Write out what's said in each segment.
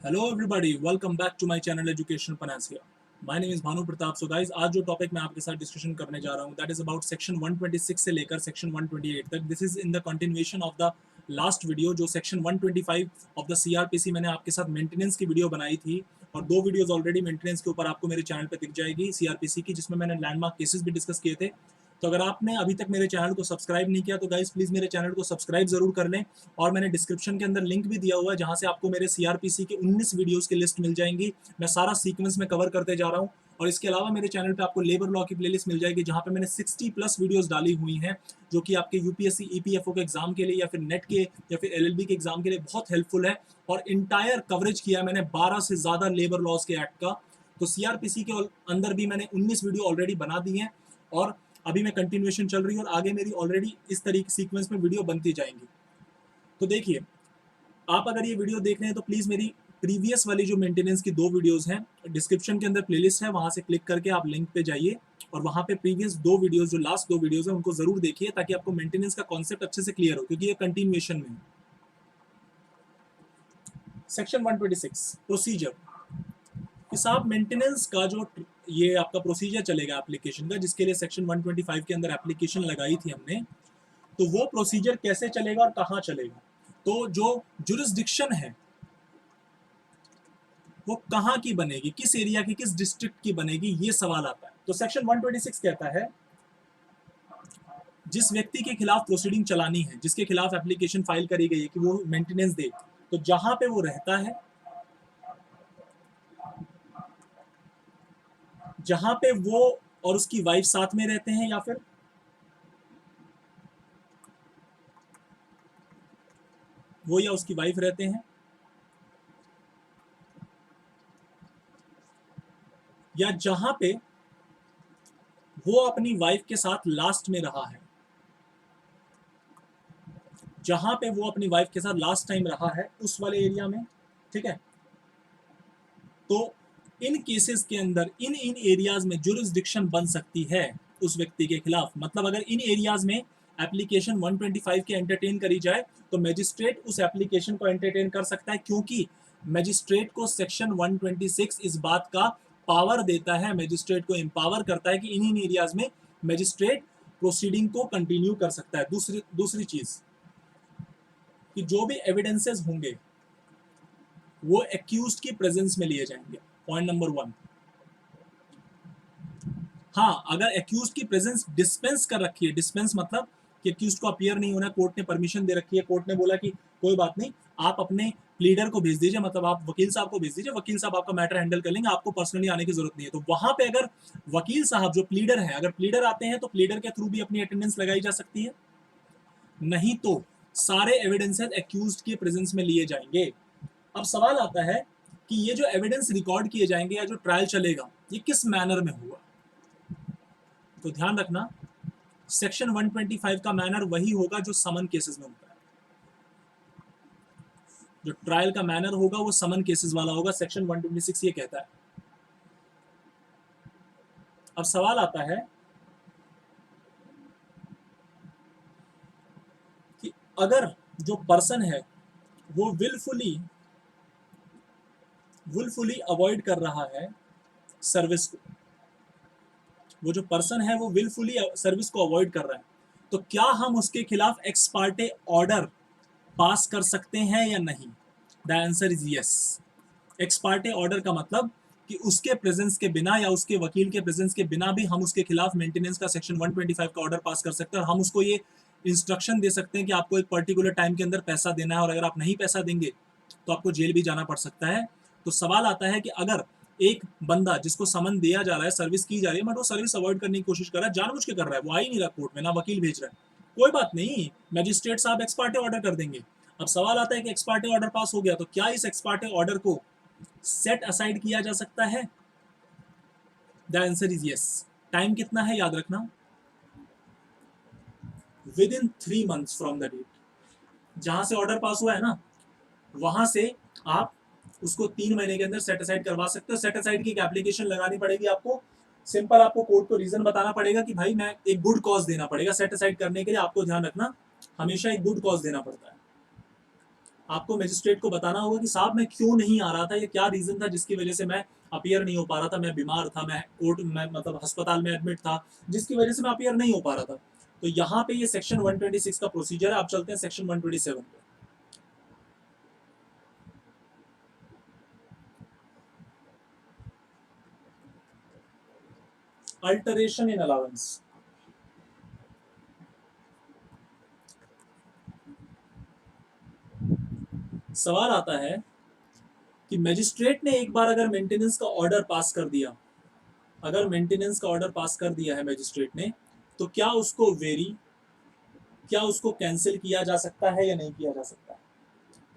Hello everybody, welcome back to my channel Education Panacea. My name is Bhanu Pratap. So guys, आज जो topic मैं आपके साथ डिस्कशन करने जा रहा हूँ that is about section 126 से लेकर section 128 तक. This is in the continuation of the last video जो section 125 of the CRPC मैंने आपके साथ मेंटेनेंस की वीडियो बनाई थी और दो वीडियोस ऑलरेडी मेंटेनेंस के ऊपर आपको मेरे चैनल पे दिख जाएगी CRPC की, जिसमें मैंने लैंडमार्क केसेस भी डिस्कस किए थे. तो अगर आपने अभी तक मेरे चैनल को सब्सक्राइब नहीं किया तो गाइस प्लीज़ मेरे चैनल को सब्सक्राइब जरूर कर लें. और मैंने डिस्क्रिप्शन के अंदर लिंक भी दिया हुआ है जहां से आपको मेरे सीआरपीसी के 19 वीडियोस की लिस्ट मिल जाएंगी. मैं सारा सीक्वेंस में कवर करते जा रहा हूं. और इसके अलावा मेरे चैनल पे आपको लेबर लॉ की प्लेलिस्ट मिल जाएगी जहां पे मैंने 60+ वीडियोस डाली हुई हैं जो कि आपके यूपीएससी ईपीएफओ के एग्जाम के लिए या फिर नेट के या फिर एलएलबी के एग्जाम के लिए बहुत हेल्पफुल है. और इंटायर कवरेज किया है मैंने 12 से ज़्यादा लेबर लॉज के एक्ट का. तो सीआरपीसी के अंदर भी मैंने 19 वीडियो ऑलरेडी बना दी हैं और अभी मैं कंटिन्यूएशन चल रही है और आगे मेरी ऑलरेडी इस तरीके सीक्वेंस में वीडियो बनती जाएंगी. तो देखिए, आप अगर ये वीडियो देख रहे हैं तो प्लीज़ मेरी प्रीवियस वाली जो मेंटेनेंस की दो वीडियोस हैं, डिस्क्रिप्शन के अंदर प्लेलिस्ट है, वहां से क्लिक करके आप लिंक पे जाइए और वहां पे प्रीवियस दो वीडियोस, जो लास्ट दो वीडियोस हैं, उनको जरूर देखिए ताकि आपको मेंटेनेंस का कॉन्सेप्ट अच्छे से क्लियर हो, क्योंकि ये कंटिन्यूएशन में है. Section 126 procedure. इस आप मेंटेनेंस का जो ये आपका प्रोसीजर चलेगा एप्लीकेशन का, जिसके लिए सेक्शन 125 के अंदर एप्लीकेशन लगाई थी हमने, तो वो प्रोसीजर कैसे चलेगा और कहाँ चलेगा. तो जो जुरिस्डिक्शन है वो कहाँ की बनेगी, किस एरिया की, किस डिस्ट्रिक्ट की बनेगी, ये सवाल आता है. तो सेक्शन 126 कहता है जिस व्यक्ति के खिलाफ प्रोसीडिंग चलानी है, जिसके खिलाफ एप्लीकेशन फाइल करी गई है कि वो मेंटेनेंस दे, तो जहां पे वो रहता है, जहां पे वो और उसकी वाइफ साथ में रहते हैं या फिर वो या उसकी वाइफ रहते हैं, या जहां पे वो अपनी वाइफ के साथ लास्ट में रहा है, जहां पे वो अपनी वाइफ के साथ लास्ट टाइम रहा है उस वाले एरिया में. ठीक है. तो इन केसेस के अंदर इन एरियाज में जुरिस्डिक्शन बन सकती है उस व्यक्ति के खिलाफ. मतलब अगर इन एरियाज में एप्लीकेशन 125 के एंटरटेन करी जाए तो मैजिस्ट्रेट उस एप्लीकेशन को एंटरटेन कर सकता है, क्योंकि मैजिस्ट्रेट को सेक्शन 126 इस बात का पावर देता है, मैजिस्ट्रेट को एम्पावर करता है कि इन एरियाज में मैजिस्ट्रेट प्रोसीडिंग को कंटिन्यू कर सकता है. दूसरी चीज कि जो भी एविडेंसेस होंगे वो एक्यूज्ड की प्रेजेंस में लिए जाएंगे. Point number 1. हाँ, अगर एक्यूज्ड की प्रेजेंस डिस्पेंस कर रखी है, डिस्पेंस मतलब कि एक्यूज्ड को अपीयर नहीं होना, कोर्ट ने परमिशन दे रखी है, कोर्ट ने बोला कि कोई बात नहीं, आप अपने प्लीडर को भेज दीजिए, मतलब आप वकील साहब को भेज दीजिए, वकील साहब आपका मैटर हैंडल कर लेंगे, आपको पर्सनली आने की जरूरत नहीं है. तो वहां पे अगर वकील साहब जो प्लीडर है, अगर प्लीडर आते हैं तो प्लीडर के थ्रू भी अपनी अटेंडेंस लगाई जा सकती है. नहीं तो सारे एविडेंसेस एक्यूज्ड के प्रेजेंस में लिए जाएंगे. अब सवाल आता है कि ये जो एविडेंस रिकॉर्ड किए जाएंगे या जो ट्रायल चलेगा ये किस मैनर में होगा. तो ध्यान रखना, सेक्शन 125 का मैनर वही होगा जो समन केसेस में होता है. जो ट्रायल का मैनर होगा वो समन केसेस वाला होगा. सेक्शन 126 ये कहता है. अब सवाल आता है कि अगर जो पर्सन है वो विलफुली अवॉइड कर रहा है सर्विस को, वो जो पर्सन है वो विलफुली सर्विस को अवॉइड कर रहा है, तो क्या हम उसके खिलाफ एक्स पार्टे ऑर्डर पास कर सकते हैं या नहीं. The answer is yes. X parte order का मतलब कि उसके प्रेजेंस के बिना या उसके वकील के प्रेजेंस के बिना भी हम उसके खिलाफ मेंटेनेंस का सेक्शन 125 का ऑर्डर पास कर सकते हैं और हम उसको ये इंस्ट्रक्शन दे सकते हैं कि आपको एक पर्टिकुलर टाइम के अंदर पैसा देना है और अगर आप नहीं पैसा देंगे तो आपको जेल भी जाना पड़ सकता है. तो सवाल आता है कि अगर एक बंदा जिसको समन दिया जा रहा है, सर्विस की जा रही है, बट वो सर्विस अवॉइड करने की कोशिश कर रहा है, जानबूझ के कर रहा है, वो आ ही नहीं रहा कोर्ट में, ना वकील भेज रहा है, कोई बात नहीं, मैजिस्ट्रेट साहब एक्स पार्टे ऑर्डर कर देंगे. अब सवाल आता है कि एक्स पार्टे ऑर्डर पास हो गया तो क्या इस एक्स पार्टे ऑर्डर को सेट असाइड किया जा सकता है. The answer is yes. Time कितना है याद रखना, within 3 months from the date. जहां से ऑर्डर पास हुआ है ना, वहां से आप उसको 3 महीने के अंदर सेट असाइड करवा सकते हो. सेट असाइड की एक एप्लीकेशन लगानी पड़ेगी आपको. सिंपल आपको कोर्ट को रीजन बताना पड़ेगा कि भाई मैं एक गुड कॉज देना पड़ेगा सेट असाइड करने के लिए. आपको ध्यान रखना, हमेशा एक गुड कॉज देना पड़ता है. आपको मजिस्ट्रेट को बताना होगा कि साहब मैं क्यों नहीं आ रहा था, ये क्या रीजन था जिसकी वजह से मैं अपीयर नहीं हो पा रहा था, मैं बीमार था, मैं कोर्ट में मतलब अस्पताल में एडमिट था, जिसकी वजह से मैं अपीयर नहीं हो पा रहा था। तो यहाँ पे ये सेक्शन 126 का प्रोसीजर है। आप चलते हैं सेक्शन 127 पे। अल्टरेशन इन अलाउंस। सवाल आता है कि मजिस्ट्रेट ने एक बार अगर मेंटेनेंस का ऑर्डर पास कर दिया, अगर मेंटेनेंस का ऑर्डर पास कर दिया है मजिस्ट्रेट ने, तो क्या उसको वेरी, क्या उसको कैंसिल किया जा सकता है या नहीं किया जा सकता?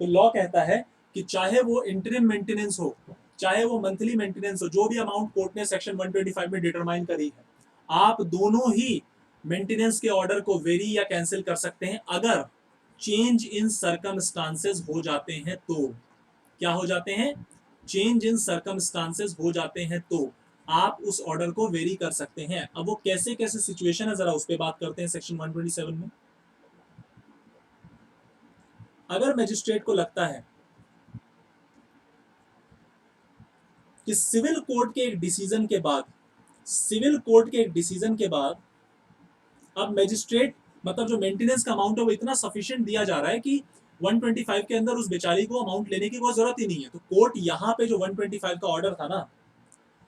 तो लॉ कहता है कि चाहे वो इंटरिम मेंटेनेंस हो, चाहे वो मंथली मेंटेनेंस हो, जो भी अमाउंट कोर्ट ने सेक्शन 125 में डिटरमाइन करी है, आप दोनों ही मेंटेनेंस के ऑर्डर को वेरी या कैंसिल कर सकते हैं अगर चेंज इन सर्कमस्टांसेस हो जाते हैं तो। क्या हो जाते हैं? चेंज इन सर्कमस्टांसेस हो जाते हैं तो आप उस ऑर्डर को वेरी कर सकते हैं। अब वो कैसे कैसे सिचुएशन है जरा उस पर बात करते हैं सेक्शन 127 में। अगर मजिस्ट्रेट को लगता है कि सिविल कोर्ट के एक डिसीजन के बाद, सिविल कोर्ट के एक डिसीजन के बाद अब मजिस्ट्रेट मतलब जो मेंटेनेंस का अमाउंट है वो इतना सफिशिएंट दिया जा रहा है कि 125 के अंदर उस बेचारी को अमाउंट लेने की कोई जरूरत ही नहीं है, तो कोर्ट यहाँ पे जो 125 का ऑर्डर था ना,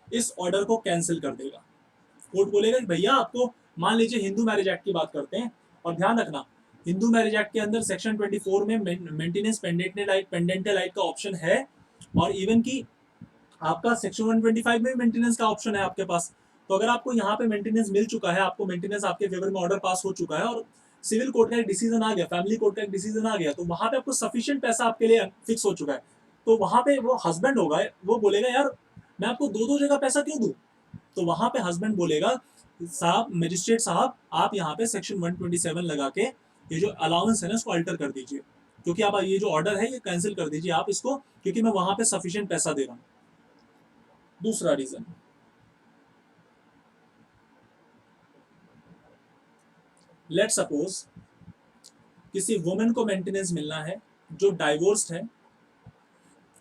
इस ऑर्डर को कैंसिल कर देगा। कोर्ट बोलेगा कि भैया आपको, मान लीजिए हिंदू मैरिज एक्ट की बात करते हैं, और ध्यान रखना हिंदू मैरिज एक्ट के अंदर सेक्शन 24 में मेंटेनेंस पेंडेंटल राइट का ऑप्शन है, और इवन की आपका सेक्शन 125 में मेंटेनेंस का ऑप्शन है आपके पास। तो अगर आपको यहाँ पे मेंटेनेंस मिल चुका है, आपको मेंटेनेंस आपके फेवर में ऑर्डर पास हो चुका है, और सिविल कोर्ट का एक डिसीजन आ गया, फैमिली कोर्ट का एक डिसीजन आ गया, तो वहां पे आपको सफिशिएंट पैसा आपके लिए फिक्स हो चुका है, तो वहां पे वो हस्बैंड होगा, वो बोलेगा यार मैं आपको दो दो जगह पैसा क्यों दूं? तो वहां पे हस्बैंड बोलेगा साहब, मजिस्ट्रेट साहब, आप यहाँ पे सेक्शन 127 लगा के ये जो अलाउंस है ना इसको अल्टर कर दीजिए, क्योंकि आप ये जो ऑर्डर है ये कैंसिल कर दीजिए आप इसको, क्योंकि मैं वहां पे सफिशिएंट पैसा दे रहा हूँ। दूसरा रीजन, लेट सपोज किसी वुमेन को मेंटेनेंस मिलना है जो डाइवोर्स्ड है,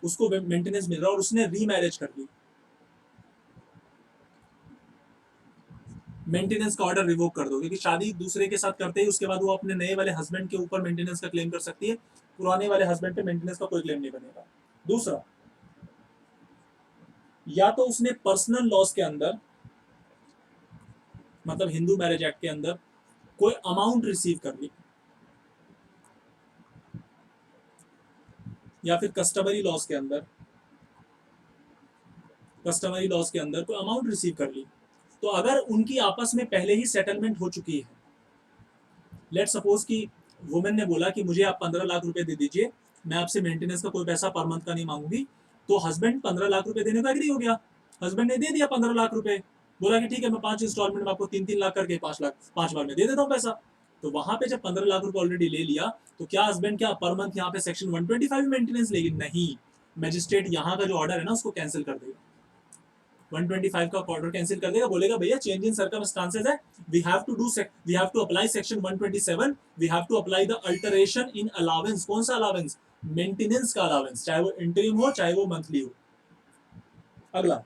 उसको मेंटेनेंस मिल रहा है और उसने रीमैरिज कर ली, मेंटेनेंस का ऑर्डर रिवोक कर दो, क्योंकि शादी दूसरे के साथ करते ही उसके बाद वो अपने नए वाले हस्बैंड के ऊपर मेंटेनेंस का क्लेम कर सकती है, पुराने वाले हस्बैंड पे मेंटेनेंस का कोई क्लेम नहीं बनेगा। दूसरा, या तो उसने पर्सनल लॉस के अंदर, मतलब हिंदू मैरिज एक्ट के अंदर कोई अमाउंट रिसीव कर ली, या फिर कस्टमरी लॉस के अंदर, कस्टमरी लॉस के अंदर कोई अमाउंट रिसीव कर ली, तो अगर उनकी आपस में पहले ही सेटलमेंट हो चुकी है, लेट सपोज कि वुमेन ने बोला कि मुझे आप 15 लाख रुपए दे दीजिए, मैं आपसे मेंटेनेंस का कोई पैसा पर मंथ का नहीं मांगूंगी, तो हस्बैंड 15 लाख रुपए देने का एग्री हो गया, हस्बैंड ने दे दिया 15 लाख रुपए, बोला कि ठीक है मैं 5 इंस्टॉलमेंट में आपको 3-3 लाख करके 5 लाख 5 बार में दे देता हूँ पैसा। तो वहां पे जब 15 लाख रुपए ऑलरेडी ले लिया, तो क्या हस्बैंड क्या पर मंथ यहाँ पे सेक्शन 125 मेंटेनेंस लेगी? नहीं, मजिस्ट्रेट यहाँ का जो ऑर्डर है ना उसको कैंसिल कर देगा, 125 का ऑर्डर कैंसिल कर देगा, बोलेगा भैया चेंज इन सर्कमस्टांसेस है, we have to apply section 127, we have to apply the alteration in allowance. कौन सा अलावेंस? मेंटेनेंस का अलावेंस, चाहे वो इंटरिम हो चाहे वो मंथली हो। अगला,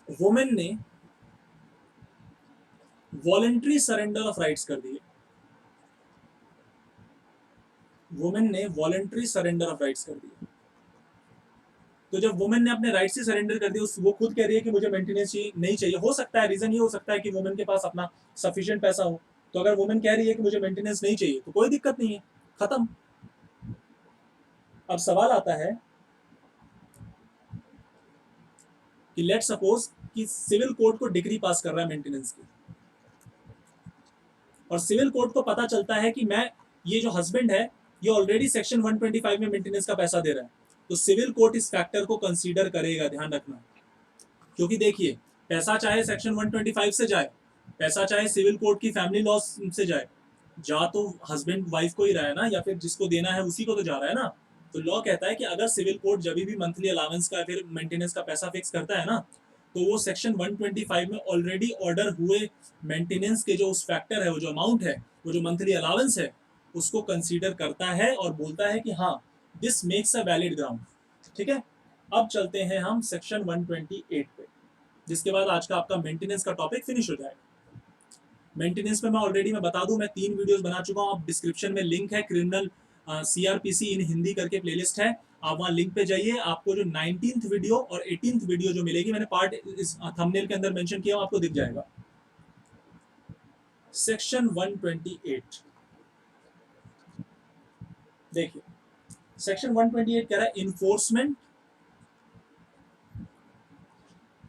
वुमेन ने वॉलेंट्री सरेंडर ऑफ राइट्स कर दिए, वुमेन ने वॉलेंट्री सरेंडर ऑफ राइट्स कर दिए, तो जब वुमेन ने अपने राइट्स ही सरेंडर कर दिए, वो खुद कह रही है कि मुझे मेंटेनेंस नहीं चाहिए, हो सकता है रीजन ये हो सकता है कि वुमेन के पास अपना सफिशिएंट पैसा हो, तो अगर वुमेन कह रही है कि मुझे मेंटेनेंस नहीं चाहिए तो कोई दिक्कत नहीं है, खत्म। अब सवाल आता है कि लेट सपोज कि सिविल कोर्ट को डिग्री पास कर रहा है मेंटेनेंस की, और सिविल कोर्ट को पता चलता है कि मैं, ये जो हस्बैंड है ये ऑलरेडी सेक्शन 125 में मेंटेनेंस का पैसा दे रहा है, तो सिविल कोर्ट इस फैक्टर को कंसीडर करेगा, ध्यान रखना, क्योंकि देखिए पैसा चाहे सेक्शन 125 से जाए, पैसा चाहे सिविल कोर्ट की फैमिली लॉ से जाए, जा तो हस्बैंड वाइफ को ही रहा है ना, या फिर जिसको देना है उसी को तो जा रहा है ना। तो लॉ कहता है कि अगर सिविल कोर्ट जब भी मंथली अलावेंस का फिर मेंटेनेंस का पैसा फिक्स करता है ना, तो वो सेक्शन 125 में ऑलरेडी ऑर्डर हुए मेंटेनेंस के जो उस फैक्टर है, वो जो अमाउंट है, वो जो मंथली अलावेंस है उसको कंसीडर करता है और बोलता है कि हाँ this makes a valid ground. ठीक है, अब चलते हैं हम सेक्शन 128 पे, जिसके बाद आज का आपका मेंटेनेंस का टॉपिक फिनिश हो जाएगा। मेंटेनेंस में मैं ऑलरेडी मैं बता दूं, मैं 3 वीडियोस बना चुका हूं, आप डिस्क्रिप्शन में लिंक है, क्रिमिनल सीआरपीसी इन हिंदी करके प्लेलिस्ट है, आप वहां लिंक पे जाइए, आपको जो 19th वीडियो और 18th वीडियो जो मिलेगी, मैंने पार्ट इस थंबनेल के अंदर मेंशन किया, आपको दिख जाएगा। सेक्शन 128 देखिए, सेक्शन 128 कह रहा है enforcement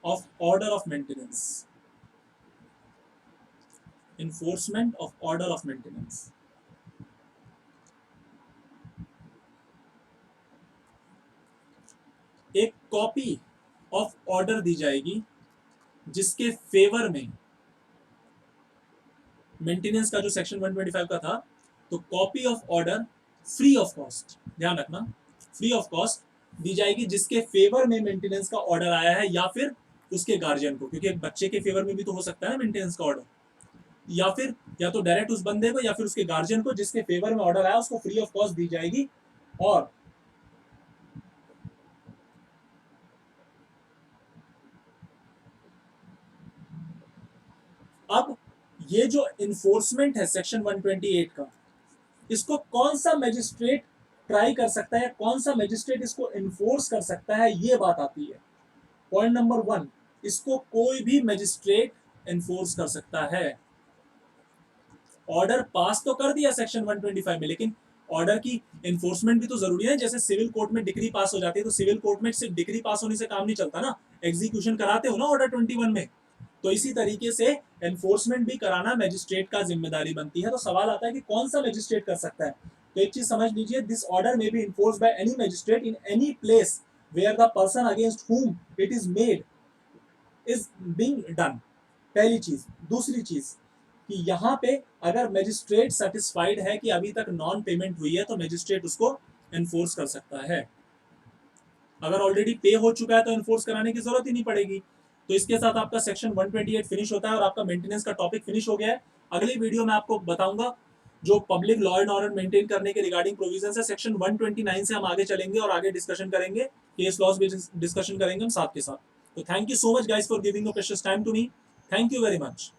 of order of maintenance, enforcement of order of maintenance. एक कॉपी ऑफ ऑर्डर दी जाएगी जिसके फेवर में मेंटेनेंस का जो सेक्शन 125 का था, तो copy of order free of cost, ध्यान रखना, फ्री ऑफ कॉस्ट दी जाएगी जिसके फेवर में मेंटेनेंस का ऑर्डर आया है, या फिर उसके गार्जियन को, क्योंकि एक बच्चे के फेवर में भी तो हो सकता है मेंटेनेंस का ऑर्डर, या फिर या तो डायरेक्ट उस बंदे को या फिर उसके गार्जियन को जिसके फेवर में ऑर्डर आया उसको फ्री ऑफ कॉस्ट दी जाएगी। और अब ये जो इन्फोर्समेंट है सेक्शन 128 का, इसको कौन सा मैजिस्ट्रेट ट्राई कर सकता है, कौन सा मैजिस्ट्रेट इसको इन्फोर्स कर सकता है, ये बात आती है। पॉइंट नंबर 1, इसको कोई भी मैजिस्ट्रेट इन्फोर्स कर सकता है। ऑर्डर पास तो कर दिया सेक्शन 125 में, लेकिन ऑर्डर की इन्फोर्समेंट भी तो जरूरी है। जैसे सिविल कोर्ट में डिग्री पास हो जाती है, तो सिविल कोर्ट में सिर्फ डिग्री पास होने से काम नहीं चलता ना, एग्जीक्यूशन कराते हो ना ऑर्डर 21 में। तो इसी तरीके से एनफोर्समेंट भी कराना मैजिस्ट्रेट का जिम्मेदारी बनती है। तो सवाल आता है कि कौन सा मैजिस्ट्रेट कर सकता है। तो एक चीज समझ लीजिए, this order may be enforce by any magistrate in any place where the person against whom it is made is being done. पहली चीज। दूसरी चीज कि यहाँ पे अगर मैजिस्ट्रेट सेटिस्फाइड है कि अभी तक नॉन पेमेंट हुई है, तो मैजिस्ट्रेट उसको एनफोर्स कर सकता है। अगर ऑलरेडी पे हो चुका है तो एनफोर्स कराने की जरूरत ही नहीं पड़ेगी। तो इसके साथ आपका सेक्शन 128 फिनिश होता है और आपका मेंटेनेंस का टॉपिक फिनिश हो गया है। अगली वीडियो में आपको बताऊंगा जो public law and order maintain करने के रिगार्डिंग प्रोविजंस है, सेक्शन 129 से हम आगे चलेंगे और आगे डिस्कशन करेंगे, केस लॉस भी डिस्कशन करेंगे हम साथ के साथ। तो thank you so much guys for giving your precious time to me. Thank you very much.